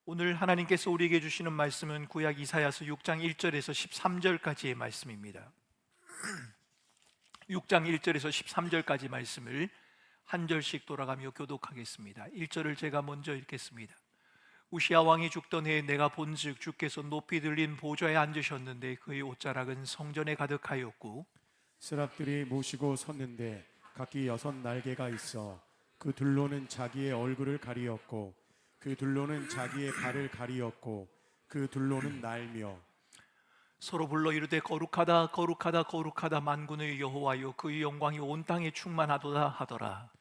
오늘 하나님께서 우리에게 주시는 말씀은 구약 이사야서 6장 1절에서 13절까지의 말씀입니다. 6장 1절에서 13절까지 말씀을 한 절씩 돌아가며 교독하겠습니다. 1절을 제가 먼저 읽겠습니다. 우시야 왕이 죽던 해에 내가 본즉 주께서 높이 들린 보좌에 앉으셨는데 그의 옷자락은 성전에 가득하였고 스랍들이 모시고 섰는데 각기 6날개가 있어 그 둘로는 자기의 얼굴을 가리었고 그 둘로는 자기의 발을 가리었고 그 둘로는 날며 서로 불러 이르되 거룩하다 거룩하다 거룩하다 만군의 여호와여 그의 영광이 온 땅에 충만하도다 하더라.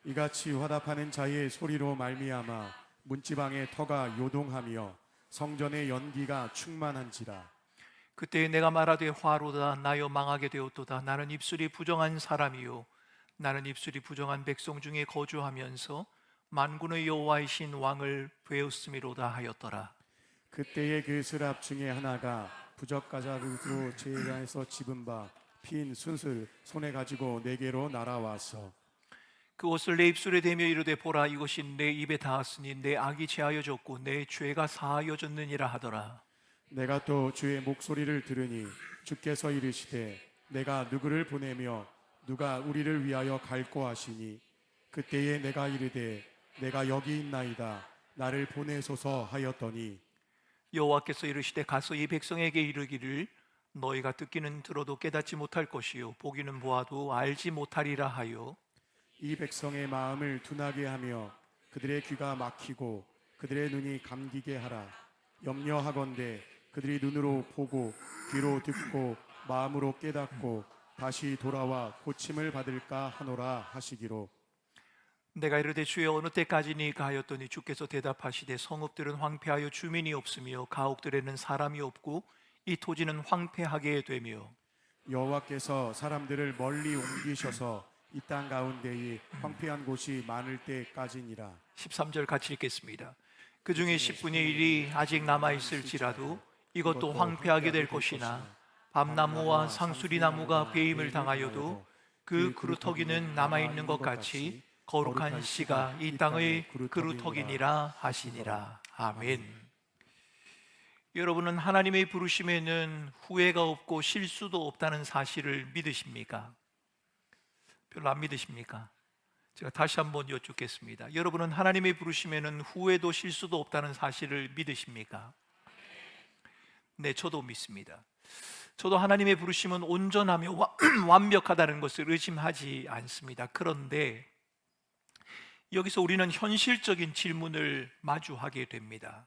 이같이 화답하는 자의 소리로 말미암아 문지방의 터가 요동하며 성전의 연기가 충만한지라. 그때 내가 말하되 화로다 나여 망하게 되었도다. 나는 입술이 부정한 사람이요 나는 입술이 부정한 백성 중에 거주하면서 만군의 여호와이신 왕을 배웠음이로다 하였더라. 그때의 그 스랍 중에 하나가 부적가자루로 제단에서 집은 바 핀 순술 손에 가지고 내게로 날아와서 그 옷을 내 입술에 대며 이르되 보라 이것이 내 입에 닿았으니 내 악이 제하여졌고 내 죄가 사하여졌느니라 하더라. 내가 또 주의 목소리를 들으니 주께서 이르시되 내가 누구를 보내며 누가 우리를 위하여 갈고 하시니 그때에 내가 이르되 내가 여기 있나이다 나를 보내소서 하였더니 여호와께서 이르시되 가서 이 백성에게 이르기를 너희가 듣기는 들어도 깨닫지 못할 것이요 보기는 보아도 알지 못하리라 하여 이 백성의 마음을 둔하게 하며 그들의 귀가 막히고 그들의 눈이 감기게 하라. 염려하건대 그들이 눈으로 보고 귀로 듣고 마음으로 깨닫고 다시 돌아와 고침을 받을까 하노라 하시기로. 내가 이르되 주여 어느 때까지니까 하였더니 주께서 대답하시되 성읍들은 황폐하여 주민이 없으며 가옥들에는 사람이 없고 이 토지는 황폐하게 되며 여호와께서 사람들을 멀리 옮기셔서 이 땅 가운데에 황폐한 곳이 많을 때까지니라. 13절 같이 읽겠습니다. 그 중에 10분의 1이 아직 남아있을지라도 이것도 황폐하게 될 것이나 밤나무와 상수리나무가 배임을 당하여도 그 그루터기는 남아있는 것 같이 거룩한 씨가 이 땅의 그루터기니라 하시니라. 아멘. 여러분은 하나님의 부르심에는 후회가 없고 실수도 없다는 사실을 믿으십니까? 별로 안 믿으십니까? 제가 다시 한번 여쭙겠습니다. 여러분은 하나님의 부르심에는 후회도 실수도 없다는 사실을 믿으십니까? 네, 저도 믿습니다. 저도 하나님의 부르심은 온전하며 완벽하다는 것을 의심하지 않습니다. 그런데 여기서 우리는 현실적인 질문을 마주하게 됩니다.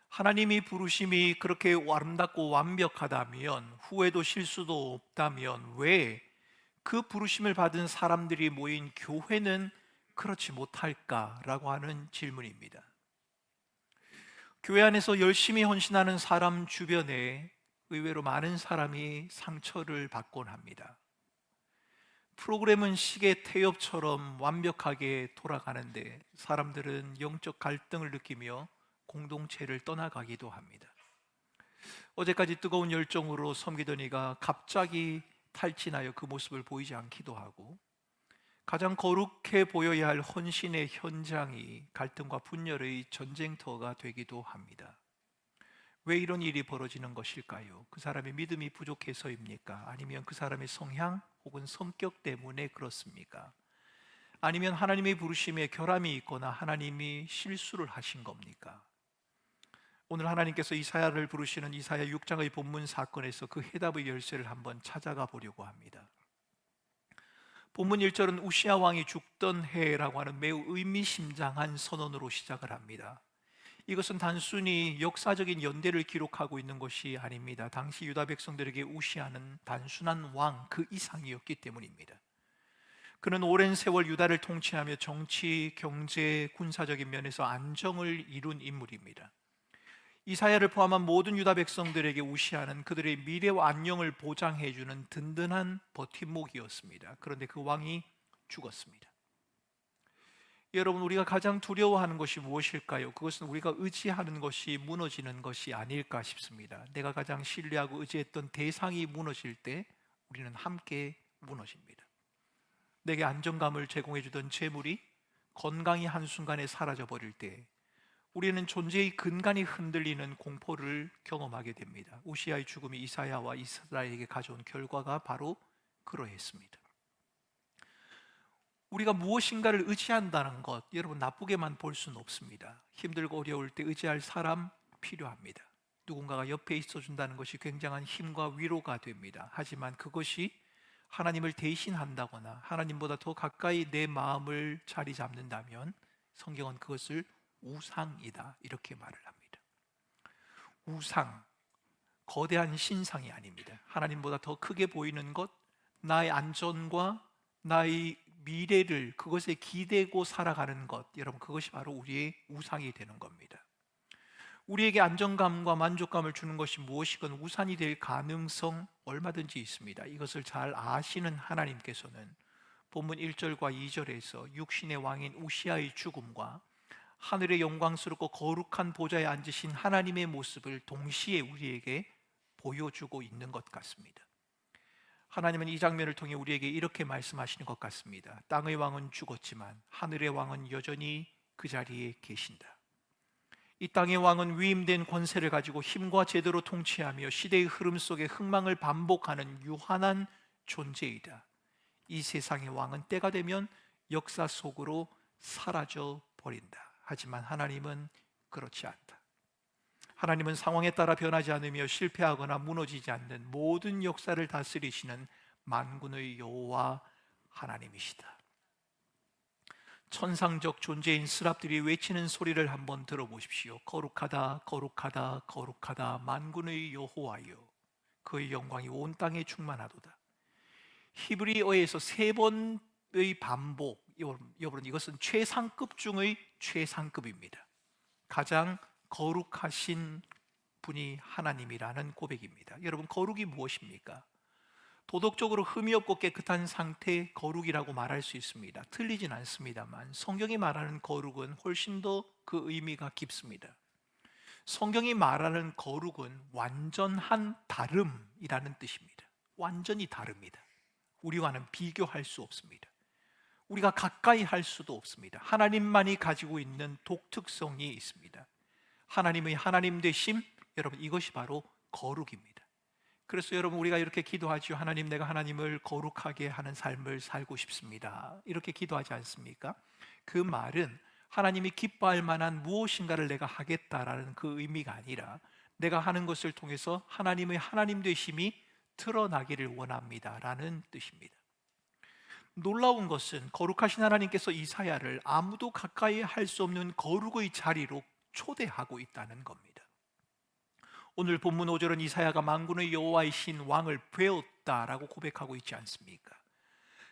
하나님이 부르심이 그렇게 아름답고 완벽하다면, 후회도 실수도 없다면 왜 그 부르심을 받은 사람들이 모인 교회는 그렇지 못할까라고 하는 질문입니다. 교회 안에서 열심히 헌신하는 사람 주변에 의외로 많은 사람이 상처를 받곤 합니다. 프로그램은 시계 태엽처럼 완벽하게 돌아가는데 사람들은 영적 갈등을 느끼며 공동체를 떠나가기도 합니다. 어제까지 뜨거운 열정으로 섬기던 이가 갑자기 탈진하여 그 모습을 보이지 않기도 하고, 가장 거룩해 보여야 할 헌신의 현장이 갈등과 분열의 전쟁터가 되기도 합니다. 왜 이런 일이 벌어지는 것일까요? 그 사람의 믿음이 부족해서입니까? 아니면 그 사람의 성향 혹은 성격 때문에 그렇습니까? 아니면 하나님의 부르심에 결함이 있거나 하나님이 실수를 하신 겁니까? 오늘 하나님께서 이사야를 부르시는 이사야 6장의 본문 사건에서 그 해답의 열쇠를 한번 찾아가 보려고 합니다. 본문 1절은 우시야 왕이 죽던 해라고 하는 매우 의미심장한 선언으로 시작을 합니다. 이것은 단순히 역사적인 연대를 기록하고 있는 것이 아닙니다. 당시 유다 백성들에게 우시야는 단순한 왕 그 이상이었기 때문입니다. 그는 오랜 세월 유다를 통치하며 정치, 경제, 군사적인 면에서 안정을 이룬 인물입니다. 이사야를 포함한 모든 유다 백성들에게 우시야는 그들의 미래와 안녕을 보장해주는 든든한 버팀목이었습니다. 그런데 그 왕이 죽었습니다. 여러분, 우리가 가장 두려워하는 것이 무엇일까요? 그것은 우리가 의지하는 것이 무너지는 것이 아닐까 싶습니다. 내가 가장 신뢰하고 의지했던 대상이 무너질 때 우리는 함께 무너집니다. 내게 안정감을 제공해주던 재물이 건강이 한순간에 사라져버릴 때 우리는 존재의 근간이 흔들리는 공포를 경험하게 됩니다. 우시아의 죽음이 이사야와 이스라엘에게 가져온 결과가 바로 그러했습니다. 우리가 무엇인가를 의지한다는 것, 여러분 나쁘게만 볼 수는 없습니다. 힘들고 어려울 때 의지할 사람 필요합니다. 누군가가 옆에 있어준다는 것이 굉장한 힘과 위로가 됩니다. 하지만 그것이 하나님을 대신한다거나 하나님보다 더 가까이 내 마음을 자리 잡는다면 성경은 그것을 우상이다 이렇게 말을 합니다. 우상, 거대한 신상이 아닙니다. 하나님보다 더 크게 보이는 것, 나의 안전과 나의 미래를 그것에 기대고 살아가는 것, 여러분 그것이 바로 우리의 우상이 되는 겁니다. 우리에게 안정감과 만족감을 주는 것이 무엇이건 우산이 될 가능성 얼마든지 있습니다. 이것을 잘 아시는 하나님께서는 본문 1절과 2절에서 육신의 왕인 우시아의 죽음과 하늘의 영광스럽고 거룩한 보좌에 앉으신 하나님의 모습을 동시에 우리에게 보여주고 있는 것 같습니다. 하나님은 이 장면을 통해 우리에게 이렇게 말씀하시는 것 같습니다. 땅의 왕은 죽었지만 하늘의 왕은 여전히 그 자리에 계신다. 이 땅의 왕은 위임된 권세를 가지고 힘과 제대로 통치하며 시대의 흐름 속에 흥망을 반복하는 유한한 존재이다. 이 세상의 왕은 때가 되면 역사 속으로 사라져 버린다. 하지만 하나님은 그렇지 않다. 하나님은 상황에 따라 변하지 않으며 실패하거나 무너지지 않는 모든 역사를 다스리시는 만군의 여호와 하나님이시다. 천상적 존재인 스랍들이 외치는 소리를 한번 들어보십시오. 거룩하다, 거룩하다, 거룩하다, 만군의 여호와여, 그의 영광이 온 땅에 충만하도다. 히브리어에서 세 번의 반복, 여러분 이것은 최상급 중의 최상급입니다. 가장 거룩하신 분이 하나님이라는 고백입니다. 여러분 거룩이 무엇입니까? 도덕적으로 흠이 없고 깨끗한 상태의 거룩이라고 말할 수 있습니다. 틀리진 않습니다만 성경이 말하는 거룩은 훨씬 더 그 의미가 깊습니다. 성경이 말하는 거룩은 완전한 다름이라는 뜻입니다. 완전히 다릅니다. 우리와는 비교할 수 없습니다. 우리가 가까이 할 수도 없습니다. 하나님만이 가지고 있는 독특성이 있습니다. 하나님의 하나님 되심, 여러분 이것이 바로 거룩입니다. 그래서 여러분 우리가 이렇게 기도하죠. 하나님, 내가 하나님을 거룩하게 하는 삶을 살고 싶습니다. 이렇게 기도하지 않습니까? 그 말은 하나님이 기뻐할 만한 무엇인가를 내가 하겠다라는 그 의미가 아니라 내가 하는 것을 통해서 하나님의 하나님 되심이 드러나기를 원합니다라는 뜻입니다. 놀라운 것은 거룩하신 하나님께서 이사야를 아무도 가까이 할 수 없는 거룩의 자리로 초대하고 있다는 겁니다. 오늘 본문 5절은 이사야가 만군의 여호와이신 왕을 배웠다라고 고백하고 있지 않습니까?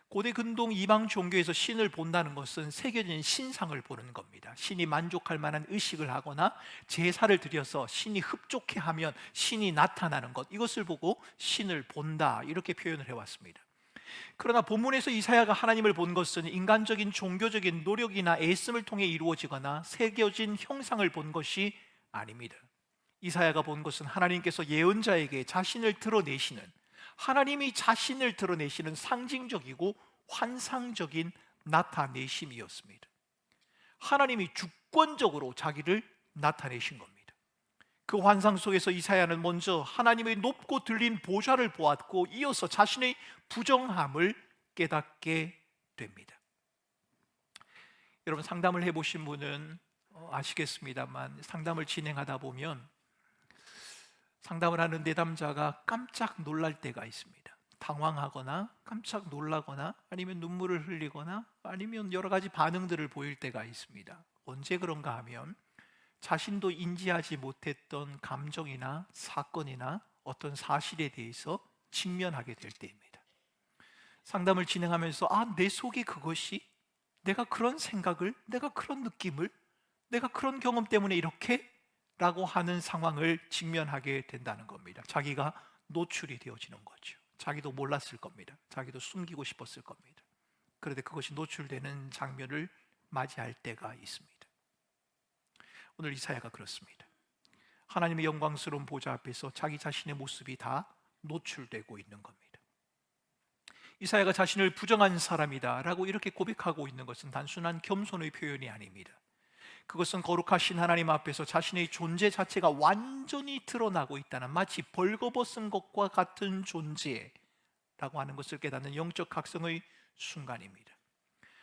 고대 근동 이방 종교에서 신을 본다는 것은 새겨진 신상을 보는 겁니다. 신이 만족할 만한 의식을 하거나 제사를 드려서 신이 흡족해하면 신이 나타나는 것, 이것을 보고 신을 본다 이렇게 표현을 해왔습니다. 그러나 본문에서 이사야가 하나님을 본 것은 인간적인 종교적인 노력이나 애씀을 통해 이루어지거나 새겨진 형상을 본 것이 아닙니다. 이사야가 본 것은 하나님께서 예언자에게 자신을 드러내시는, 하나님이 자신을 드러내시는 상징적이고 환상적인 나타내심이었습니다. 하나님이 주권적으로 자기를 나타내신 겁니다. 그 환상 속에서 이사야는 먼저 하나님의 높고 들린 보좌를 보았고 이어서 자신의 부정함을 깨닫게 됩니다. 여러분 상담을 해보신 분은 아시겠습니다만 상담을 진행하다 보면 상담을 하는 내담자가 깜짝 놀랄 때가 있습니다. 당황하거나 깜짝 놀라거나 아니면 눈물을 흘리거나 아니면 여러 가지 반응들을 보일 때가 있습니다. 언제 그런가 하면 자신도 인지하지 못했던 감정이나 사건이나 어떤 사실에 대해서 직면하게 될 때입니다. 상담을 진행하면서 내 속에 그것이, 내가 그런 생각을, 내가 그런 느낌을, 내가 그런 경험 때문에 이렇게 라고 하는 상황을 직면하게 된다는 겁니다. 자기가 노출이 되어지는 거죠. 자기도 몰랐을 겁니다. 자기도 숨기고 싶었을 겁니다. 그런데 그것이 노출되는 장면을 맞이할 때가 있습니다. 오늘 이사야가 그렇습니다. 하나님의 영광스러운 보좌 앞에서 자기 자신의 모습이 다 노출되고 있는 겁니다. 이사야가 자신을 부정한 사람이다 라고 이렇게 고백하고 있는 것은 단순한 겸손의 표현이 아닙니다. 그것은 거룩하신 하나님 앞에서 자신의 존재 자체가 완전히 드러나고 있다는, 마치 벌거벗은 것과 같은 존재라고 하는 것을 깨닫는 영적 각성의 순간입니다.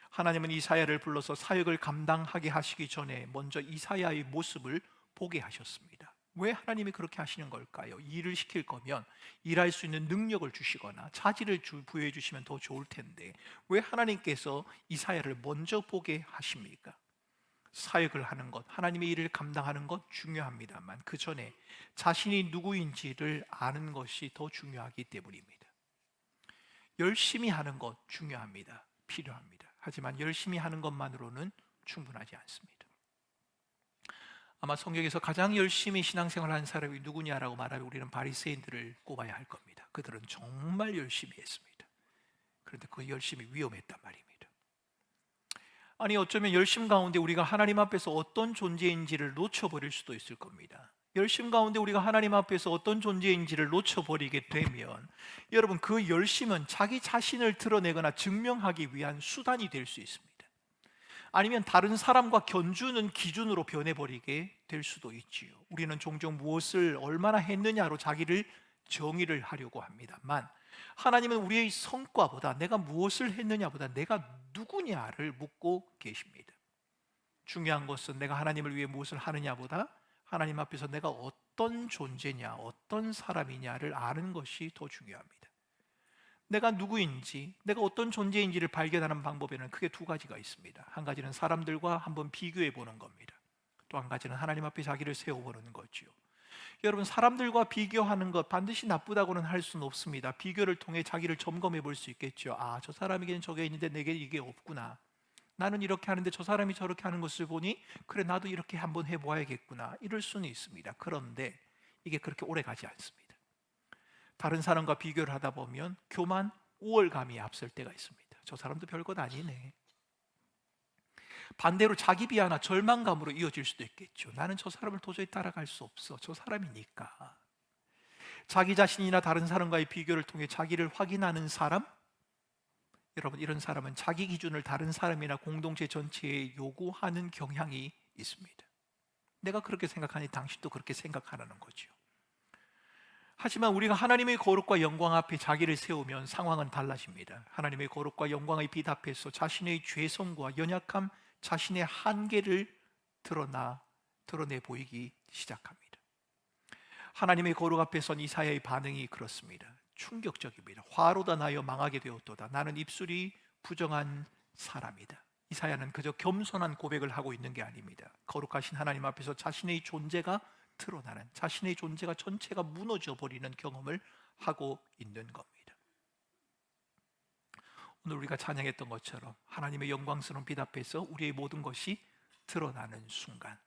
하나님은 이사야를 불러서 사역을 감당하게 하시기 전에 먼저 이사야의 모습을 보게 하셨습니다. 왜 하나님이 그렇게 하시는 걸까요? 일을 시킬 거면 일할 수 있는 능력을 주시거나 차질을 부여해 주시면 더 좋을 텐데 왜 하나님께서 이사야를 먼저 보게 하십니까? 사역을 하는 것, 하나님의 일을 감당하는 것 중요합니다만 그 전에 자신이 누구인지를 아는 것이 더 중요하기 때문입니다. 열심히 하는 것 중요합니다. 필요합니다. 하지만 열심히 하는 것만으로는 충분하지 않습니다. 아마 성경에서 가장 열심히 신앙생활을 한 사람이 누구냐라고 말하면 우리는 바리새인들을 꼽아야 할 겁니다. 그들은 정말 열심히 했습니다. 그런데 그 열심이 위험했단 말입니다. 아니, 어쩌면 열심 가운데 우리가 하나님 앞에서 어떤 존재인지를 놓쳐버릴 수도 있을 겁니다. 열심 가운데 우리가 하나님 앞에서 어떤 존재인지를 놓쳐버리게 되면 여러분, 그 열심은 자기 자신을 드러내거나 증명하기 위한 수단이 될 수 있습니다. 아니면 다른 사람과 견주는 기준으로 변해버리게 될 수도 있지요. 우리는 종종 무엇을 얼마나 했느냐로 자기를 정의를 하려고 합니다만 하나님은 우리의 성과보다 내가 무엇을 했느냐보다 내가 누구냐를 묻고 계십니다. 중요한 것은 내가 하나님을 위해 무엇을 하느냐보다 하나님 앞에서 내가 어떤 존재냐, 어떤 사람이냐를 아는 것이 더 중요합니다. 내가 누구인지, 내가 어떤 존재인지를 발견하는 방법에는 크게 두 가지가 있습니다. 한 가지는 사람들과 한번 비교해 보는 겁니다. 또 한 가지는 하나님 앞에 자기를 세워보는 거지요. 여러분, 사람들과 비교하는 것 반드시 나쁘다고는 할 수는 없습니다. 비교를 통해 자기를 점검해 볼 수 있겠죠. 아, 저 사람에게는 저게 있는데 내게 이게 없구나. 나는 이렇게 하는데 저 사람이 저렇게 하는 것을 보니 그래, 나도 이렇게 한번 해봐야겠구나. 이럴 수는 있습니다. 그런데 이게 그렇게 오래 가지 않습니다. 다른 사람과 비교를 하다 보면 교만, 우월감이 앞설 때가 있습니다. 저 사람도 별것 아니네. 반대로 자기 비하나 절망감으로 이어질 수도 있겠죠. 나는 저 사람을 도저히 따라갈 수 없어. 저 사람이니까. 자기 자신이나 다른 사람과의 비교를 통해 자기를 확인하는 사람, 여러분, 이런 사람은 자기 기준을 다른 사람이나 공동체 전체에 요구하는 경향이 있습니다. 내가 그렇게 생각하니 당신도 그렇게 생각하라는 거죠. 하지만 우리가 하나님의 거룩과 영광 앞에 자기를 세우면 상황은 달라집니다. 하나님의 거룩과 영광의 빛 앞에서 자신의 죄성과 연약함, 자신의 한계를 드러내 보이기 시작합니다. 하나님의 거룩 앞에 선 이사야의 반응이 그렇습니다. 충격적입니다. 화로다 나여 망하게 되었도다. 나는 입술이 부정한 사람이다. 이사야는 그저 겸손한 고백을 하고 있는 게 아닙니다. 거룩하신 하나님 앞에서 자신의 존재가 드러나는, 자신의 존재가 전체가 무너져 버리는 경험을 하고 있는 겁니다. 오늘 우리가 찬양했던 것처럼 하나님의 영광스러운 빛 앞에서 우리의 모든 것이 드러나는 순간,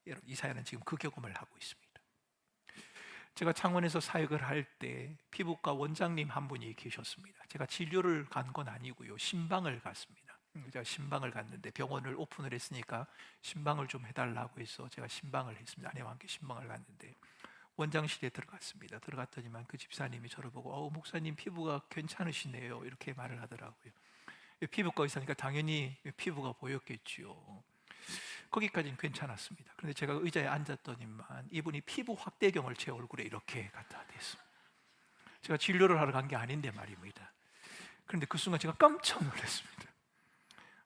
여러분, 이사야는 지금 그 경험을 하고 있습니다. 제가 창원에서 사역을 할 때 피부과 원장님 한 분이 계셨습니다. 제가 진료를 간 건 아니고요, 신방을 갔습니다. 제가 신방을 갔는데 병원을 오픈을 했으니까 신방을 좀 해달라고 해서 제가 신방을 했습니다. 아내와 함께 신방을 갔는데 원장실에 들어갔습니다. 들어갔더니만 그 집사님이 저를 보고 목사님 피부가 괜찮으시네요, 이렇게 말을 하더라고요. 피부과 의사니까 당연히 피부가 보였겠지요. 거기까지는 괜찮았습니다. 그런데 제가 의자에 앉았더니만 이분이 피부 확대경을 제 얼굴에 이렇게 갖다 댔습니다. 제가 진료를 하러 간 게 아닌데 말입니다. 그런데 그 순간 제가 깜짝 놀랐습니다.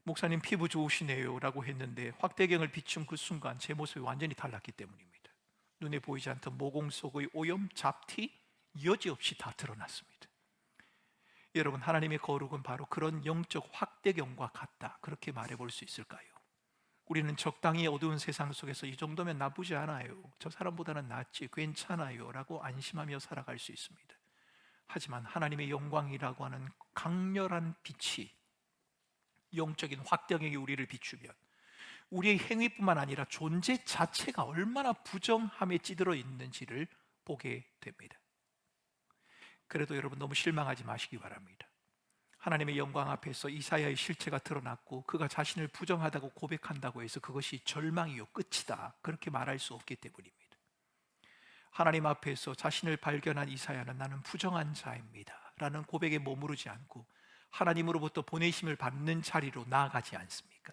목사님 피부 좋으시네요 라고 했는데 확대경을 비춘 그 순간 제 모습이 완전히 달랐기 때문입니다. 눈에 보이지 않던 모공 속의 오염, 잡티 여지없이 다 드러났습니다. 여러분, 하나님의 거룩은 바로 그런 영적 확대경과 같다, 그렇게 말해볼 수 있을까요? 우리는 적당히 어두운 세상 속에서 이 정도면 나쁘지 않아요, 저 사람보다는 낫지, 괜찮아요 라고 안심하며 살아갈 수 있습니다. 하지만 하나님의 영광이라고 하는 강렬한 빛이, 영적인 확대경이 우리를 비추면 우리의 행위뿐만 아니라 존재 자체가 얼마나 부정함에 찌들어 있는지를 보게 됩니다. 그래도 여러분, 너무 실망하지 마시기 바랍니다. 하나님의 영광 앞에서 이사야의 실체가 드러났고 그가 자신을 부정하다고 고백한다고 해서 그것이 절망이요 끝이다, 그렇게 말할 수 없기 때문입니다. 하나님 앞에서 자신을 발견한 이사야는 나는 부정한 자입니다 라는 고백에 머무르지 않고 하나님으로부터 보내심을 받는 자리로 나아가지 않습니까?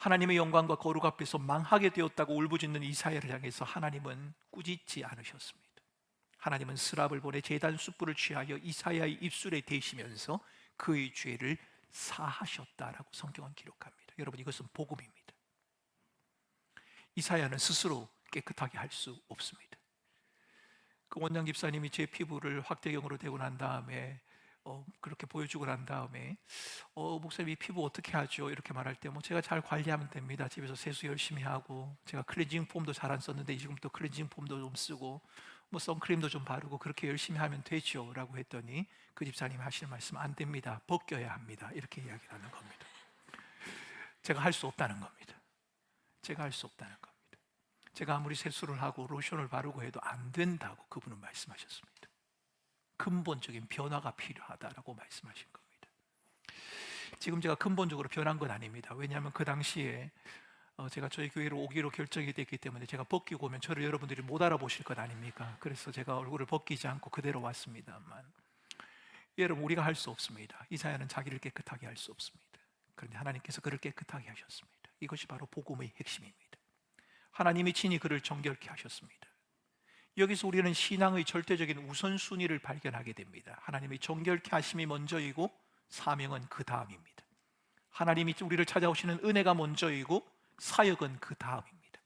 하나님의 영광과 거룩 앞에서 망하게 되었다고 울부짖는 이사야를 향해서 하나님은 꾸짖지 않으셨습니다. 하나님은 스랍을 보내 제단 숯불을 취하여 이사야의 입술에 대시면서 그의 죄를 사하셨다라고 성경은 기록합니다. 여러분, 이것은 복음입니다. 이사야는 스스로 깨끗하게 할 수 없습니다. 그 원장 집사님이 제 피부를 확대경으로 대고 난 다음에 그렇게 보여주고 난 다음에 목사님 이 피부 어떻게 하죠? 이렇게 말할 때 제가 잘 관리하면 됩니다. 집에서 세수 열심히 하고, 제가 클렌징 폼도 잘 안 썼는데 지금 또 클렌징 폼도 좀 쓰고 선크림도 좀 바르고 그렇게 열심히 하면 되죠 라고 했더니 그 집사님이 하시는 말씀, 안 됩니다. 벗겨야 합니다. 이렇게 이야기를 하는 겁니다. 제가 할 수 없다는 겁니다. 제가 할 수 없다는 겁니다. 제가 아무리 세수를 하고 로션을 바르고 해도 안 된다고 그분은 말씀하셨습니다. 근본적인 변화가 필요하다라고 말씀하신 겁니다. 지금 제가 근본적으로 변한 건 아닙니다. 왜냐하면 그 당시에 제가 저희 교회로 오기로 결정이 됐기 때문에 제가 벗기고 오면 저를 여러분들이 못 알아보실 것 아닙니까? 그래서 제가 얼굴을 벗기지 않고 그대로 왔습니다만, 여러분, 우리가 할 수 없습니다. 이사야는 자기를 깨끗하게 할 수 없습니다. 그런데 하나님께서 그를 깨끗하게 하셨습니다. 이것이 바로 복음의 핵심입니다. 하나님이 친히 그를 정결케 하셨습니다. 여기서 우리는 신앙의 절대적인 우선순위를 발견하게 됩니다. 하나님의 정결케 하심이 먼저이고 사명은 그 다음입니다. 하나님이 우리를 찾아오시는 은혜가 먼저이고 사역은 그 다음입니다.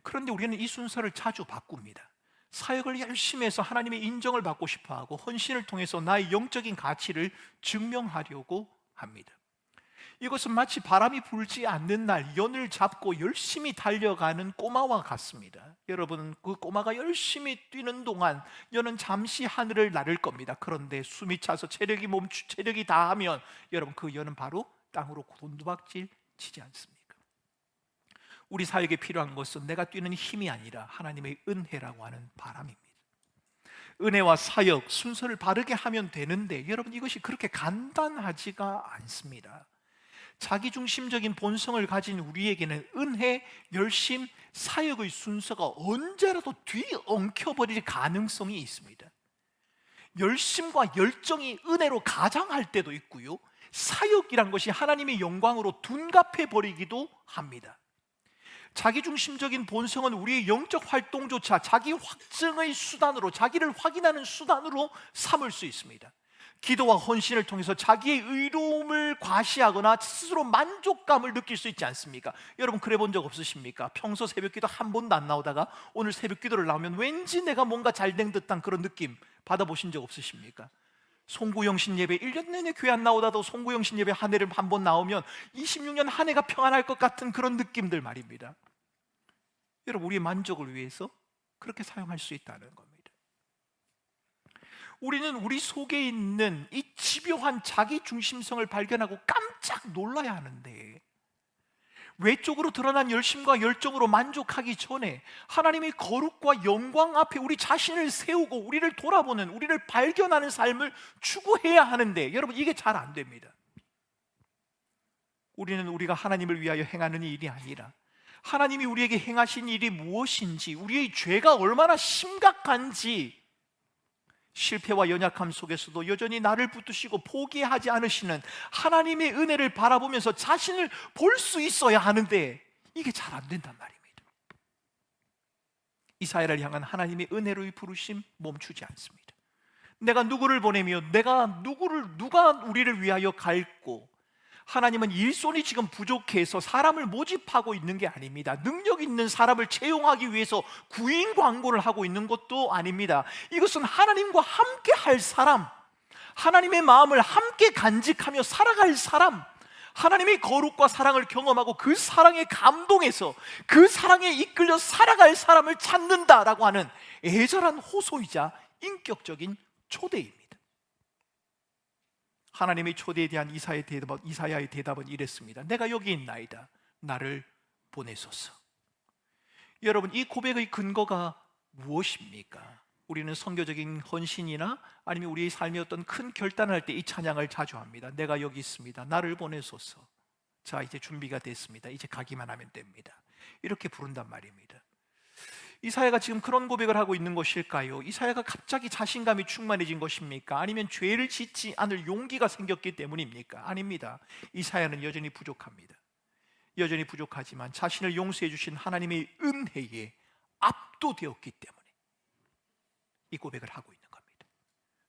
그런데 우리는 이 순서를 자주 바꿉니다. 사역을 열심히 해서 하나님의 인정을 받고 싶어하고 헌신을 통해서 나의 영적인 가치를 증명하려고 합니다. 이것은 마치 바람이 불지 않는 날 연을 잡고 열심히 달려가는 꼬마와 같습니다. 여러분, 그 꼬마가 열심히 뛰는 동안 연은 잠시 하늘을 나를 겁니다. 그런데 숨이 차서 체력이 다하면 여러분, 그 연은 바로 땅으로 곤두박질 치지 않습니까? 우리 사역에 필요한 것은 내가 뛰는 힘이 아니라 하나님의 은혜라고 하는 바람입니다. 은혜와 사역 순서를 바르게 하면 되는데 여러분, 이것이 그렇게 간단하지가 않습니다. 자기중심적인 본성을 가진 우리에게는 은혜, 열심, 사역의 순서가 언제라도 뒤엉켜버릴 가능성이 있습니다. 열심과 열정이 은혜로 가장할 때도 있고요, 사역이란 것이 하나님의 영광으로 둔갑해버리기도 합니다. 자기중심적인 본성은 우리의 영적 활동조차 자기 확증의 수단으로, 자기를 확인하는 수단으로 삼을 수 있습니다. 기도와 헌신을 통해서 자기의 의로움을 과시하거나 스스로 만족감을 느낄 수 있지 않습니까? 여러분, 그래 본 적 없으십니까? 평소 새벽기도 한 번도 안 나오다가 오늘 새벽기도를 나오면 왠지 내가 뭔가 잘된 듯한 그런 느낌 받아보신 적 없으십니까? 송구영신 예배 1년 내내 교회 안 나오다도 송구영신 예배 한 해를 한 번 나오면 26년 한 해가 평안할 것 같은 그런 느낌들 말입니다. 여러분, 우리의 만족을 위해서 그렇게 사용할 수 있다는 겁니다. 우리는 우리 속에 있는 이 집요한 자기 중심성을 발견하고 깜짝 놀라야 하는데, 외적으로 드러난 열심과 열정으로 만족하기 전에 하나님의 거룩과 영광 앞에 우리 자신을 세우고 우리를 돌아보는, 우리를 발견하는 삶을 추구해야 하는데 여러분, 이게 잘 안 됩니다. 우리는 우리가 하나님을 위하여 행하는 일이 아니라 하나님이 우리에게 행하신 일이 무엇인지, 우리의 죄가 얼마나 심각한지, 실패와 연약함 속에서도 여전히 나를 붙드시고 포기하지 않으시는 하나님의 은혜를 바라보면서 자신을 볼 수 있어야 하는데 이게 잘 안 된단 말입니다. 이사야를 향한 하나님의 은혜로의 부르심 멈추지 않습니다. 내가 누구를 보내며 누가 우리를 위하여 갈고, 하나님은 일손이 지금 부족해서 사람을 모집하고 있는 게 아닙니다. 능력 있는 사람을 채용하기 위해서 구인 광고를 하고 있는 것도 아닙니다. 이것은 하나님과 함께 할 사람, 하나님의 마음을 함께 간직하며 살아갈 사람, 하나님의 거룩과 사랑을 경험하고 그 사랑에 감동해서 그 사랑에 이끌려 살아갈 사람을 찾는다라고 하는 애절한 호소이자 인격적인 초대입니다. 하나님의 초대에 대한 이사야의 대답은 이랬습니다. 내가 여기 있나이다. 나를 보내소서. 여러분, 이 고백의 근거가 무엇입니까? 우리는 선교적인 헌신이나 아니면 우리의 삶의 어떤 큰 결단을 할 때 이 찬양을 자주 합니다. 내가 여기 있습니다. 나를 보내소서. 자, 이제 준비가 됐습니다. 이제 가기만 하면 됩니다. 이렇게 부른단 말입니다. 이사야가 지금 그런 고백을 하고 있는 것일까요? 이사야가 갑자기 자신감이 충만해진 것입니까? 아니면 죄를 짓지 않을 용기가 생겼기 때문입니까? 아닙니다. 이사야는 여전히 부족합니다. 여전히 부족하지만 자신을 용서해 주신 하나님의 은혜에 압도되었기 때문에 이 고백을 하고 있는 겁니다.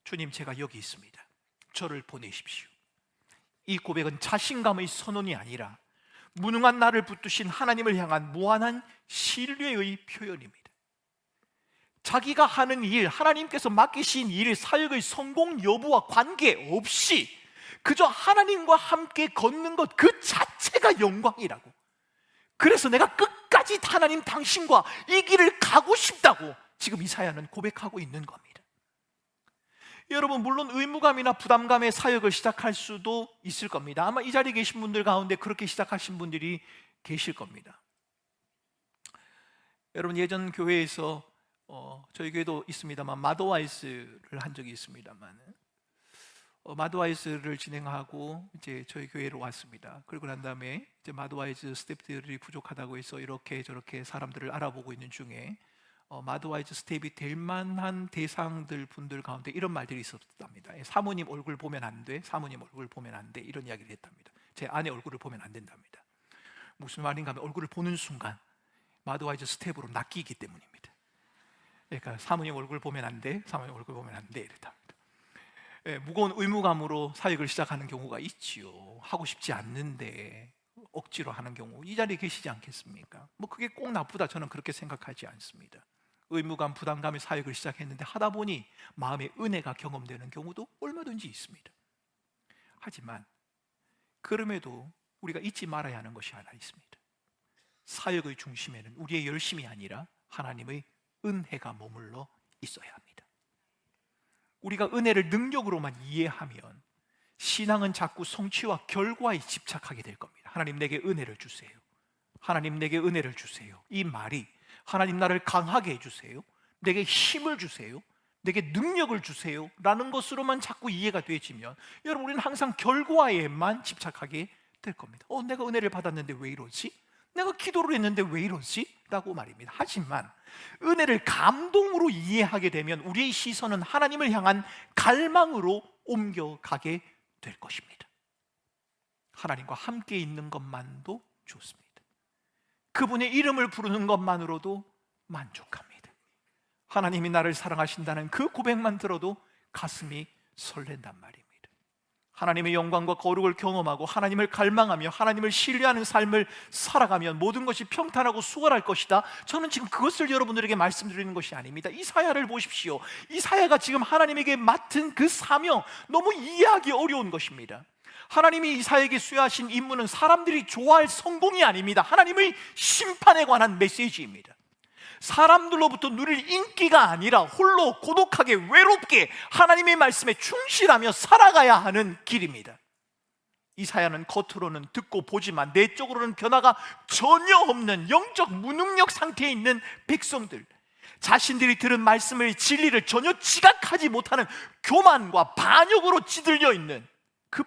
주님, 제가 여기 있습니다. 저를 보내십시오. 이 고백은 자신감의 선언이 아니라 무능한 나를 붙드신 하나님을 향한 무한한 신뢰의 표현입니다. 자기가 하는 일, 하나님께서 맡기신 일, 사역의 성공 여부와 관계없이 그저 하나님과 함께 걷는 것 그 자체가 영광이라고. 그래서 내가 끝까지 하나님 당신과 이 길을 가고 싶다고 지금 이사야는 고백하고 있는 겁니다. 여러분, 물론 의무감이나 부담감의 사역을 시작할 수도 있을 겁니다. 아마 이 자리에 계신 분들 가운데 그렇게 시작하신 분들이 계실 겁니다. 여러분, 예전 교회에서 저희 교회도 있습니다만 마더와이스를 한 적이 있습니다만 마더와이스를 진행하고 이제 저희 교회로 왔습니다. 그리고 난 다음에 이제 마더와이스 스태프들이 부족하다고 해서 이렇게 저렇게 사람들을 알아보고 있는 중에 마더와이즈 스텝이 될 만한 대상들 분들 가운데 이런 말들이 있었답니다. 사모님 얼굴 보면 안 돼, 사모님 얼굴 보면 안 돼, 이런 이야기를 했답니다. 제 아내 얼굴을 보면 안 된답니다. 무슨 말인가 하면 얼굴을 보는 순간 마더와이즈 스텝으로 낚이기 때문입니다. 그러니까 사모님 얼굴 보면 안 돼, 사모님 얼굴 보면 안 돼, 이랬답니다. 무거운 의무감으로 사역을 시작하는 경우가 있지요. 하고 싶지 않는데 억지로 하는 경우 이 자리에 계시지 않겠습니까? 뭐 그게 꼭 나쁘다, 저는 그렇게 생각하지 않습니다. 의무감, 부담감의 사역을 시작했는데 하다 보니 마음의 은혜가 경험되는 경우도 얼마든지 있습니다. 하지만 그럼에도 우리가 잊지 말아야 하는 것이 하나 있습니다. 사역의 중심에는 우리의 열심이 아니라 하나님의 은혜가 머물러 있어야 합니다. 우리가 은혜를 능력으로만 이해하면 신앙은 자꾸 성취와 결과에 집착하게 될 겁니다. 하나님 내게 은혜를 주세요, 하나님 내게 은혜를 주세요. 이 말이 하나님 나를 강하게 해주세요, 내게 힘을 주세요, 내게 능력을 주세요 라는 것으로만 자꾸 이해가 되어지면 여러분, 우리는 항상 결과에만 집착하게 될 겁니다. 내가 은혜를 받았는데 왜 이러지? 내가 기도를 했는데 왜 이러지? 라고 말입니다. 하지만 은혜를 감동으로 이해하게 되면 우리의 시선은 하나님을 향한 갈망으로 옮겨가게 될 것입니다. 하나님과 함께 있는 것만도 좋습니다. 그분의 이름을 부르는 것만으로도 만족합니다. 하나님이 나를 사랑하신다는 그 고백만 들어도 가슴이 설렌단 말입니다. 하나님의 영광과 거룩을 경험하고 하나님을 갈망하며 하나님을 신뢰하는 삶을 살아가면 모든 것이 평탄하고 수월할 것이다. 저는 지금 그것을 여러분들에게 말씀드리는 것이 아닙니다. 이사야를 보십시오. 이사야가 지금 하나님에게 맡은 그 사명, 너무 이해하기 어려운 것입니다. 하나님이 이사야에게 수여하신 임무는 사람들이 좋아할 성공이 아닙니다. 하나님의 심판에 관한 메시지입니다. 사람들로부터 누릴 인기가 아니라 홀로 고독하게 외롭게 하나님의 말씀에 충실하며 살아가야 하는 길입니다. 이사야는 겉으로는 듣고 보지만 내적으로는 변화가 전혀 없는 영적 무능력 상태에 있는 백성들, 자신들이 들은 말씀의 진리를 전혀 지각하지 못하는 교만과 반역으로 찌들려 있는 그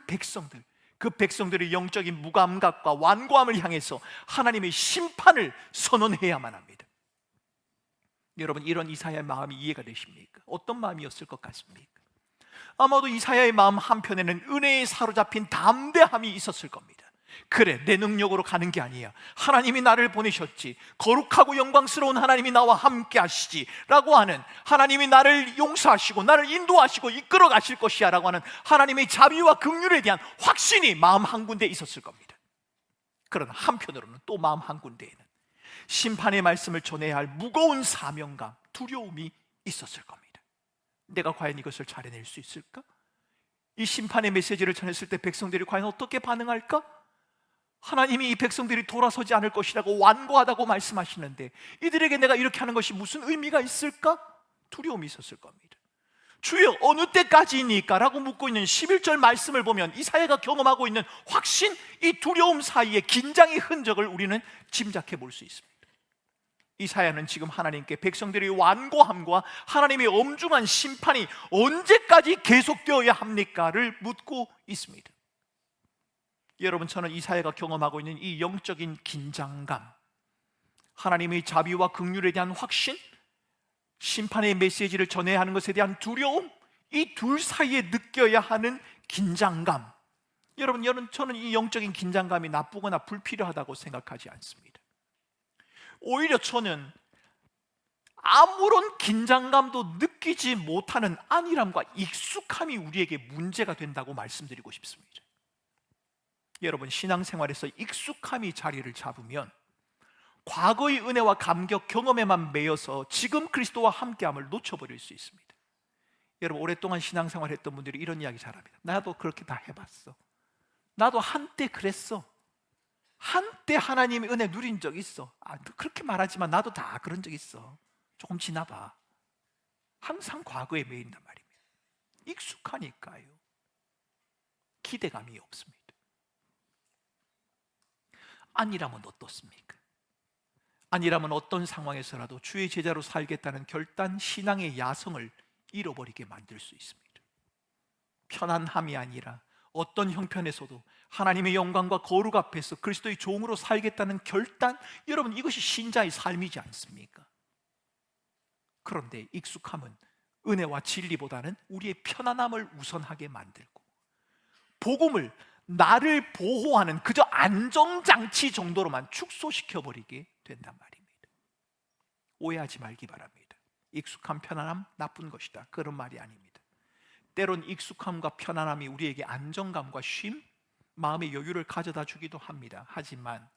백성들의 영적인 무감각과 완고함을 향해서 하나님의 심판을 선언해야만 합니다. 여러분, 이런 이사야의 마음이 이해가 되십니까? 어떤 마음이었을 것 같습니까? 아마도 이사야의 마음 한편에는 은혜에 사로잡힌 담대함이 있었을 겁니다. 그래, 내 능력으로 가는 게 아니야, 하나님이 나를 보내셨지, 거룩하고 영광스러운 하나님이 나와 함께 하시지 라고 하는, 하나님이 나를 용서하시고 나를 인도하시고 이끌어 가실 것이야 라고 하는 하나님의 자비와 긍휼에 대한 확신이 마음 한 군데에 있었을 겁니다. 그러나 한편으로는 또 마음 한 군데에는 심판의 말씀을 전해야 할 무거운 사명감, 두려움이 있었을 겁니다. 내가 과연 이것을 잘 해낼 수 있을까? 이 심판의 메시지를 전했을 때 백성들이 과연 어떻게 반응할까? 하나님이 이 백성들이 돌아서지 않을 것이라고 완고하다고 말씀하시는데 이들에게 내가 이렇게 하는 것이 무슨 의미가 있을까? 두려움이 있었을 겁니다. 주여, 어느 때까지입니까? 라고 묻고 있는 11절 말씀을 보면 이사야가 경험하고 있는 확신, 이 두려움 사이에 긴장의 흔적을 우리는 짐작해 볼 수 있습니다. 이사야는 지금 하나님께 백성들의 완고함과 하나님의 엄중한 심판이 언제까지 계속되어야 합니까?를 묻고 있습니다. 여러분, 저는 이사야가 경험하고 있는 이 영적인 긴장감, 하나님의 자비와 긍휼에 대한 확신, 심판의 메시지를 전해야 하는 것에 대한 두려움, 이 둘 사이에 느껴야 하는 긴장감, 여러분, 저는 이 영적인 긴장감이 나쁘거나 불필요하다고 생각하지 않습니다. 오히려 저는 아무런 긴장감도 느끼지 못하는 안일함과 익숙함이 우리에게 문제가 된다고 말씀드리고 싶습니다. 여러분, 신앙생활에서 익숙함이 자리를 잡으면 과거의 은혜와 감격 경험에만 매여서 지금 그리스도와 함께함을 놓쳐버릴 수 있습니다. 여러분, 오랫동안 신앙생활 했던 분들이 이런 이야기 잘합니다. 나도 그렇게 다 해봤어. 나도 한때 그랬어. 한때 하나님의 은혜 누린 적 있어. 그렇게 말하지만 나도 다 그런 적 있어. 조금 지나봐. 항상 과거에 매인단 말입니다. 익숙하니까요. 기대감이 없습니다. 안일함은 어떻습니까? 안일함은 어떤 상황에서라도 주의 제자로 살겠다는 결단, 신앙의 야성을 잃어버리게 만들 수 있습니다. 편안함이 아니라 어떤 형편에서도 하나님의 영광과 거룩 앞에서 그리스도의 종으로 살겠다는 결단, 여러분, 이것이 신자의 삶이지 않습니까? 그런데 익숙함은 은혜와 진리보다는 우리의 편안함을 우선하게 만들고, 복음을 나를 보호하는 그저 안정장치 정도로만 축소시켜버리게 된단 말입니다. 오해하지 말기 바랍니다. 익숙함, 편안함 나쁜 것이다, 그런 말이 아닙니다. 때론 익숙함과 편안함이 우리에게 안정감과 쉼, 마음의 여유를 가져다 주기도 합니다. 하지만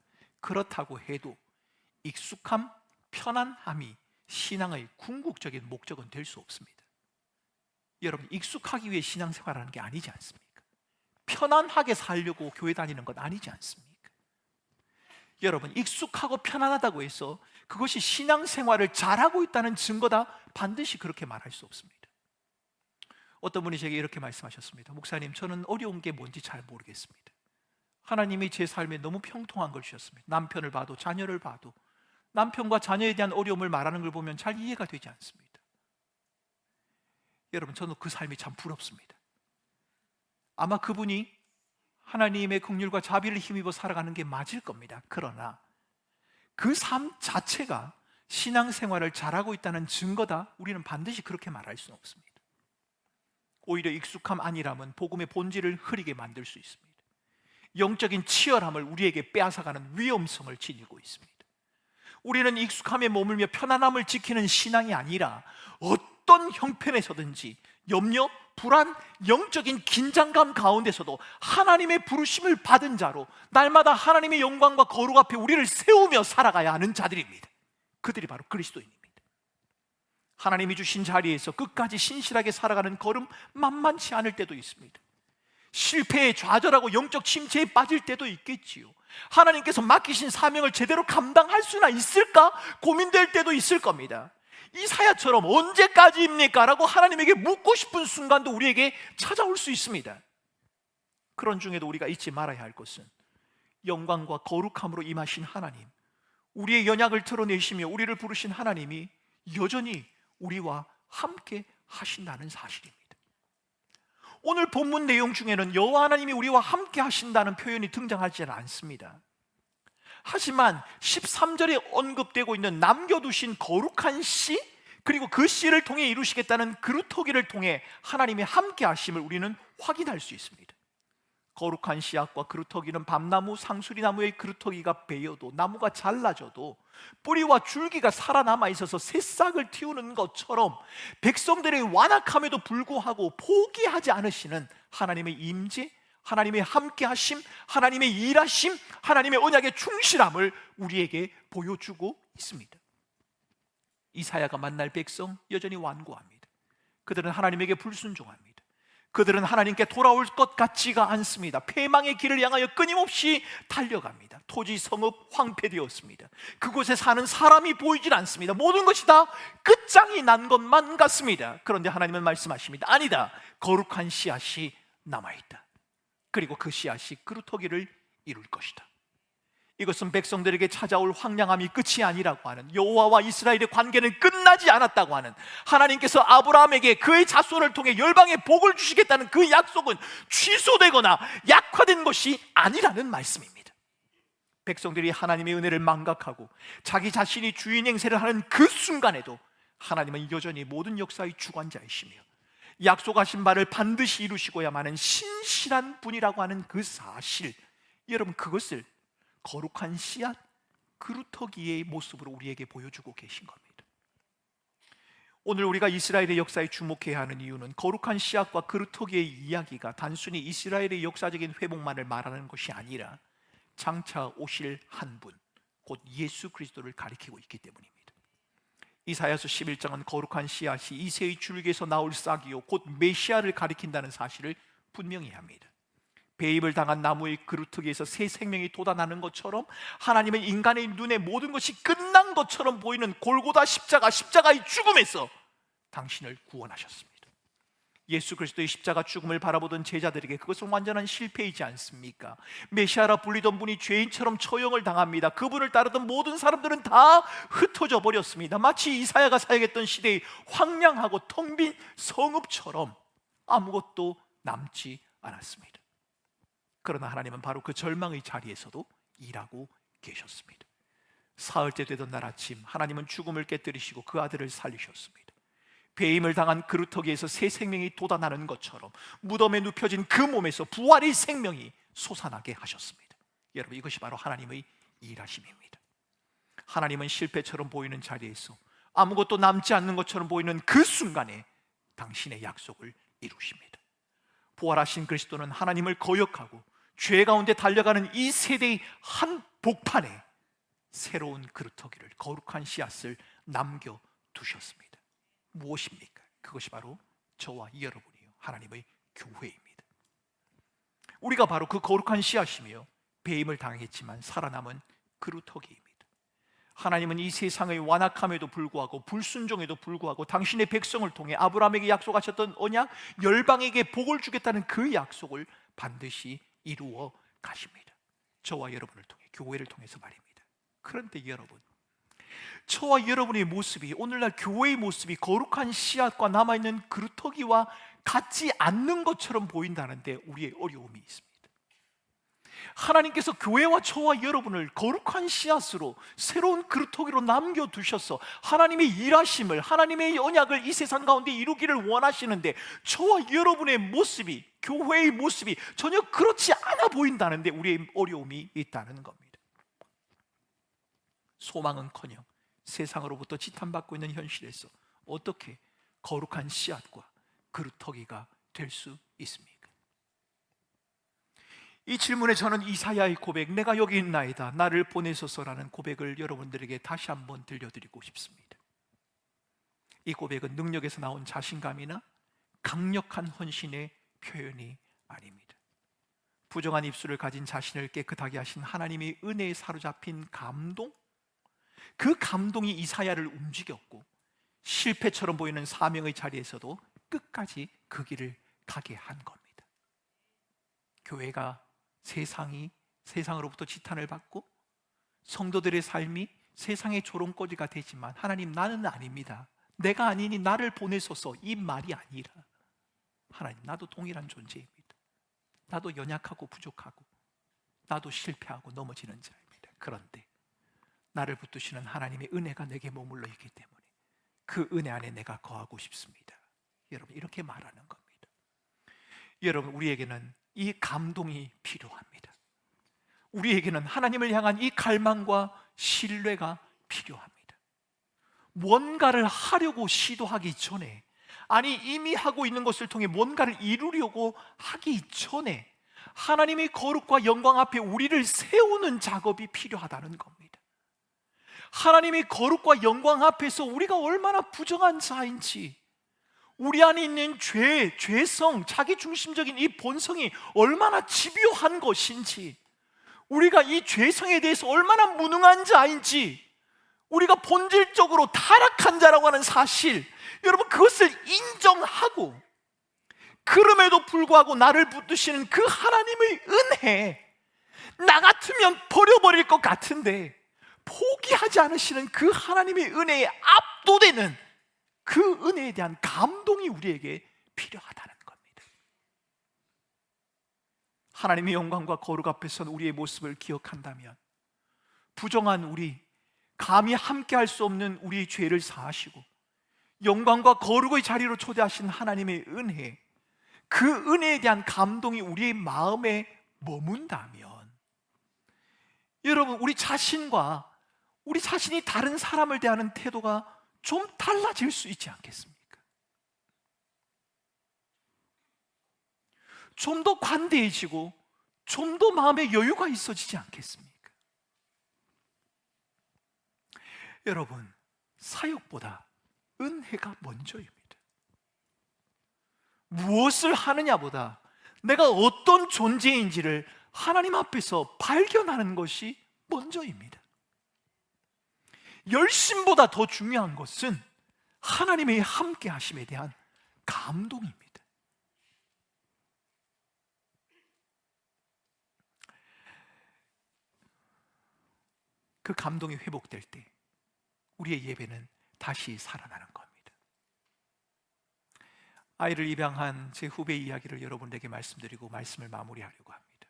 그렇다고 해도 익숙함, 편안함이 신앙의 궁극적인 목적은 될 수 없습니다. 여러분, 익숙하기 위해 신앙생활하는 게 아니지 않습니까? 편안하게 살려고 교회 다니는 것 아니지 않습니까? 여러분, 익숙하고 편안하다고 해서 그것이 신앙생활을 잘하고 있다는 증거다, 반드시 그렇게 말할 수 없습니다. 어떤 분이 제게 이렇게 말씀하셨습니다. 목사님, 저는 어려운 게 뭔지 잘 모르겠습니다. 하나님이 제 삶에 너무 평통한 걸 주셨습니다. 남편을 봐도 자녀를 봐도 남편과 자녀에 대한 어려움을 말하는 걸 보면 잘 이해가 되지 않습니다. 여러분, 저는 그 삶이 참 부럽습니다. 아마 그분이 하나님의 긍휼과 자비를 힘입어 살아가는 게 맞을 겁니다. 그러나 그 삶 자체가 신앙생활을 잘하고 있다는 증거다, 우리는 반드시 그렇게 말할 수는 없습니다. 오히려 익숙함, 안일함은 복음의 본질을 흐리게 만들 수 있습니다. 영적인 치열함을 우리에게 빼앗아가는 위험성을 지니고 있습니다. 우리는 익숙함에 머물며 편안함을 지키는 신앙이 아니라 어떤 형편에서든지 염려, 불안, 영적인 긴장감 가운데서도 하나님의 부르심을 받은 자로 날마다 하나님의 영광과 거룩 앞에 우리를 세우며 살아가야 하는 자들입니다. 그들이 바로 그리스도인입니다. 하나님이 주신 자리에서 끝까지 신실하게 살아가는 걸음 만만치 않을 때도 있습니다. 실패에 좌절하고 영적 침체에 빠질 때도 있겠지요. 하나님께서 맡기신 사명을 제대로 감당할 수나 있을까 고민될 때도 있을 겁니다. 이사야처럼 언제까지입니까? 라고 하나님에게 묻고 싶은 순간도 우리에게 찾아올 수 있습니다. 그런 중에도 우리가 잊지 말아야 할 것은 영광과 거룩함으로 임하신 하나님, 우리의 연약을 드러내시며 우리를 부르신 하나님이 여전히 우리와 함께 하신다는 사실입니다. 오늘 본문 내용 중에는 여호와 하나님이 우리와 함께 하신다는 표현이 등장하지는 않습니다. 하지만 13절에 언급되고 있는 남겨두신 거룩한 씨, 그리고 그 씨를 통해 이루시겠다는 그루터기를 통해 하나님의 함께 하심을 우리는 확인할 수 있습니다. 거룩한 씨앗과 그루터기는 밤나무, 상수리나무의 그루터기가 베어도, 나무가 잘라져도 뿌리와 줄기가 살아남아 있어서 새싹을 틔우는 것처럼 백성들의 완악함에도 불구하고 포기하지 않으시는 하나님의 임재, 하나님의 함께하심, 하나님의 일하심, 하나님의 언약의 충실함을 우리에게 보여주고 있습니다. 이사야가 만날 백성 여전히 완고합니다. 그들은 하나님에게 불순종합니다. 그들은 하나님께 돌아올 것 같지가 않습니다. 패망의 길을 향하여 끊임없이 달려갑니다. 토지 성읍 황폐되었습니다. 그곳에 사는 사람이 보이질 않습니다. 모든 것이 다 끝장이 난 것만 같습니다. 그런데 하나님은 말씀하십니다. 아니다, 거룩한 씨앗이 남아있다. 그리고 그 씨앗이 그루터기를 이룰 것이다. 이것은 백성들에게 찾아올 황량함이 끝이 아니라고 하는, 여호와와 이스라엘의 관계는 끝나지 않았다고 하는, 하나님께서 아브라함에게 그의 자손을 통해 열방에 복을 주시겠다는 그 약속은 취소되거나 약화된 것이 아니라는 말씀입니다. 백성들이 하나님의 은혜를 망각하고 자기 자신이 주인 행세를 하는 그 순간에도 하나님은 여전히 모든 역사의 주관자이시며 약속하신 바를 반드시 이루시고야만은 신실한 분이라고 하는 그 사실, 여러분, 그것을 거룩한 씨앗 그루터기의 모습으로 우리에게 보여주고 계신 겁니다. 오늘 우리가 이스라엘의 역사에 주목해야 하는 이유는 거룩한 씨앗과 그루터기의 이야기가 단순히 이스라엘의 역사적인 회복만을 말하는 것이 아니라 장차 오실 한 분, 곧 예수 그리스도를 가리키고 있기 때문입니다. 이사야서 11장은 거룩한 씨앗이 이새의 줄기에서 나올 싹이요 곧 메시아를 가리킨다는 사실을 분명히 합니다. 배임을 당한 나무의 그루터기에서 새 생명이 돋아나는 것처럼 하나님은 인간의 눈에 모든 것이 끝난 것처럼 보이는 골고다 십자가의 죽음에서 당신을 구원하셨습니다. 예수 그리스도의 십자가 죽음을 바라보던 제자들에게 그것은 완전한 실패이지 않습니까? 메시아라 불리던 분이 죄인처럼 처형을 당합니다. 그분을 따르던 모든 사람들은 다 흩어져 버렸습니다. 마치 이사야가 사역했던 시대의 황량하고 텅 빈 성읍처럼 아무것도 남지 않았습니다. 그러나 하나님은 바로 그 절망의 자리에서도 일하고 계셨습니다. 사흘째 되던 날 아침, 하나님은 죽음을 깨뜨리시고 그 아들을 살리셨습니다. 배임을 당한 그루터기에서 새 생명이 돋아나는 것처럼 무덤에 눕혀진 그 몸에서 부활의 생명이 솟아나게 하셨습니다. 여러분, 이것이 바로 하나님의 일하심입니다. 하나님은 실패처럼 보이는 자리에서 아무것도 남지 않는 것처럼 보이는 그 순간에 당신의 약속을 이루십니다. 부활하신 그리스도는 하나님을 거역하고 죄 가운데 달려가는 이 세대의 한 복판에 새로운 그루터기를, 거룩한 씨앗을 남겨두셨습니다. 무엇입니까? 그것이 바로 저와 여러분이요, 하나님의 교회입니다. 우리가 바로 그 거룩한 씨앗이며 배임을 당했지만 살아남은 그루터기입니다. 하나님은 이 세상의 완악함에도 불구하고 불순종에도 불구하고 당신의 백성을 통해 아브라함에게 약속하셨던 언약, 열방에게 복을 주겠다는 그 약속을 반드시 이루어 가십니다. 저와 여러분을 통해, 교회를 통해서 말입니다. 그런데 여러분, 저와 여러분의 모습이, 오늘날 교회의 모습이 거룩한 씨앗과 남아있는 그루터기와 같지 않는 것처럼 보인다는데 우리의 어려움이 있습니다. 하나님께서 교회와 저와 여러분을 거룩한 씨앗으로, 새로운 그루터기로 남겨두셔서 하나님의 일하심을, 하나님의 언약을 이 세상 가운데 이루기를 원하시는데 저와 여러분의 모습이, 교회의 모습이 전혀 그렇지 않아 보인다는데 우리의 어려움이 있다는 겁니다. 소망은커녕 세상으로부터 지탄받고 있는 현실에서 어떻게 거룩한 씨앗과 그루터기가 될 수 있습니까? 이 질문에 저는 이사야의 고백, 내가 여기 있나이다 나를 보내소서라는 고백을 여러분들에게 다시 한번 들려드리고 싶습니다. 이 고백은 능력에서 나온 자신감이나 강력한 헌신의 표현이 아닙니다. 부정한 입술을 가진 자신을 깨끗하게 하신 하나님의 은혜에 사로잡힌 감동, 그 감동이 이사야를 움직였고 실패처럼 보이는 사명의 자리에서도 끝까지 그 길을 가게 한 겁니다. 교회가, 세상으로부터 지탄을 받고 성도들의 삶이 세상의 조롱거리가 되지만 하나님, 나는 아닙니다, 내가 아니니 나를 보내소서, 이 말이 아니라 하나님, 나도 동일한 존재입니다. 나도 연약하고 부족하고 나도 실패하고 넘어지는 자입니다. 그런데 나를 붙드시는 하나님의 은혜가 내게 머물러 있기 때문에 그 은혜 안에 내가 거하고 싶습니다. 여러분, 이렇게 말하는 겁니다. 여러분, 우리에게는 이 감동이 필요합니다. 우리에게는 하나님을 향한 이 갈망과 신뢰가 필요합니다. 뭔가를 하려고 시도하기 전에, 아니 이미 하고 있는 것을 통해 뭔가를 이루려고 하기 전에 하나님의 거룩과 영광 앞에 우리를 세우는 작업이 필요하다는 겁니다. 하나님의 거룩과 영광 앞에서 우리가 얼마나 부정한 자인지, 우리 안에 있는 죄성, 자기중심적인 이 본성이 얼마나 집요한 것인지, 우리가 이 죄성에 대해서 얼마나 무능한 자인지, 우리가 본질적으로 타락한 자라고 하는 사실, 여러분, 그것을 인정하고 그럼에도 불구하고 나를 붙드시는 그 하나님의 은혜, 나 같으면 버려버릴 것 같은데 포기하지 않으시는 그 하나님의 은혜에 압도되는 그 은혜에 대한 감동이 우리에게 필요하다는 겁니다. 하나님의 영광과 거룩 앞에서 우리의 모습을 기억한다면 부정한 우리, 감히 함께할 수 없는 우리의 죄를 사하시고 영광과 거룩의 자리로 초대하신 하나님의 은혜, 그 은혜에 대한 감동이 우리의 마음에 머문다면, 여러분, 우리 자신이 다른 사람을 대하는 태도가 좀 달라질 수 있지 않겠습니까? 좀 더 관대해지고 좀 더 마음에 여유가 있어지지 않겠습니까? 여러분, 사역보다 은혜가 먼저입니다. 무엇을 하느냐보다 내가 어떤 존재인지를 하나님 앞에서 발견하는 것이 먼저입니다. 열심보다 더 중요한 것은 하나님의 함께 하심에 대한 감동입니다. 그 감동이 회복될 때 우리의 예배는 다시 살아나는 겁니다. 아이를 입양한 제 후배 이야기를 여러분에게 말씀드리고 말씀을 마무리하려고 합니다.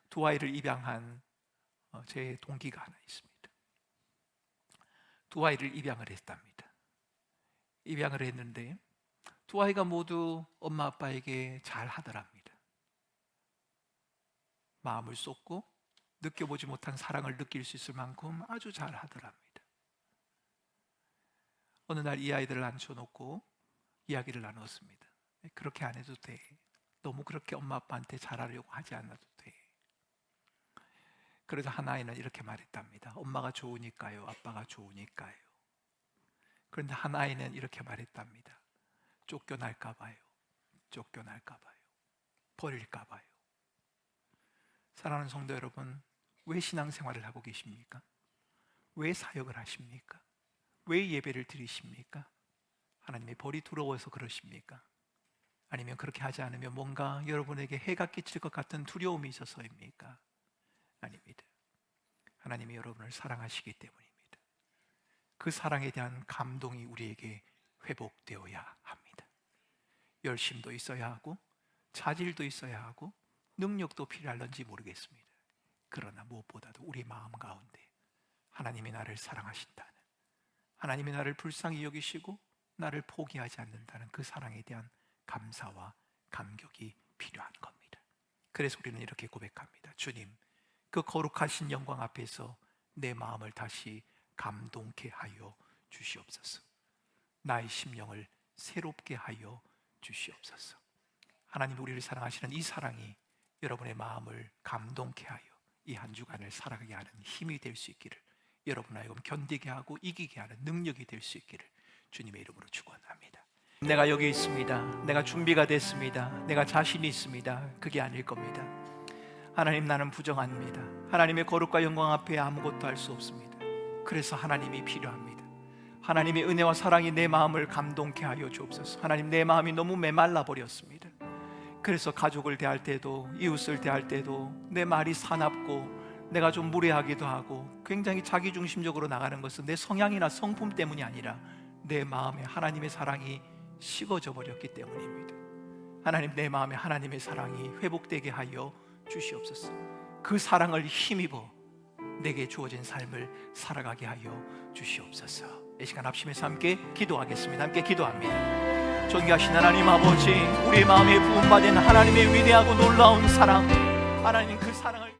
두 아이를 입양한 제 동기가 하나 있습니다. 두 아이를 입양을 했답니다. 입양을 했는데 두 아이가 모두 엄마 아빠에게 잘 하더랍니다. 마음을 쏟고 느껴보지 못한 사랑을 느낄 수 있을 만큼 아주 잘 하더랍니다. 어느 날 이 아이들을 앉혀놓고 이야기를 나눴습니다. 그렇게 안 해도 돼. 너무 그렇게 엄마 아빠한테 잘하려고 하지 않아도 돼. 그래서 한 아이는 이렇게 말했답니다. 엄마가 좋으니까요, 아빠가 좋으니까요. 그런데 한 아이는 이렇게 말했답니다. 쫓겨날까 봐요. 쫓겨날까 봐요. 버릴까 봐요. 사랑하는 성도 여러분, 왜 신앙생활을 하고 계십니까? 왜 사역을 하십니까? 왜 예배를 드리십니까? 하나님의 벌이 두려워서 그러십니까? 아니면 그렇게 하지 않으면 뭔가 여러분에게 해가 끼칠 것 같은 두려움이 있어서입니까? 아닙니다. 하나님이 여러분을 사랑하시기 때문입니다. 그 사랑에 대한 감동이 우리에게 회복되어야 합니다. 열심도 있어야 하고 자질도 있어야 하고 능력도 필요할런지 모르겠습니다. 그러나 무엇보다도 우리 마음 가운데 하나님이 나를 사랑하신다는, 하나님이 나를 불쌍히 여기시고 나를 포기하지 않는다는 그 사랑에 대한 감사와 감격이 필요한 겁니다. 그래서 우리는 이렇게 고백합니다. 주님, 그 거룩하신 영광 앞에서 내 마음을 다시 감동케 하여 주시옵소서. 나의 심령을 새롭게 하여 주시옵소서. 하나님, 우리를 사랑하시는 이 사랑이 여러분의 마음을 감동케 하여 이 한 주간을 살아가게 하는 힘이 될 수 있기를, 여러분 하여금 견디게 하고 이기게 하는 능력이 될 수 있기를 주님의 이름으로 축원합니다. 내가 여기 있습니다. 내가 준비가 됐습니다. 내가 자신이 있습니다. 그게 아닐 겁니다. 하나님, 나는 부정합니다. 하나님의 거룩과 영광 앞에 아무것도 할 수 없습니다. 그래서 하나님이 필요합니다. 하나님의 은혜와 사랑이 내 마음을 감동케 하여 주옵소서. 하나님, 내 마음이 너무 메말라 버렸습니다. 그래서 가족을 대할 때도, 이웃을 대할 때도 내 말이 사납고 내가 좀 무례하기도 하고 굉장히 자기중심적으로 나가는 것은 내 성향이나 성품 때문이 아니라 내 마음에 하나님의 사랑이 식어져 버렸기 때문입니다. 하나님, 내 마음에 하나님의 사랑이 회복되게 하여 주시옵소서. 그 사랑을 힘입어 내게 주어진 삶을 살아가게 하여 주시옵소서. 이 시간 합심해서 함께 기도하겠습니다. 함께 기도합니다. 존귀하신 하나님 아버지, 우리 마음에 부음받은 하나님의 위대하고 놀라운 사랑, 하나님 그 사랑을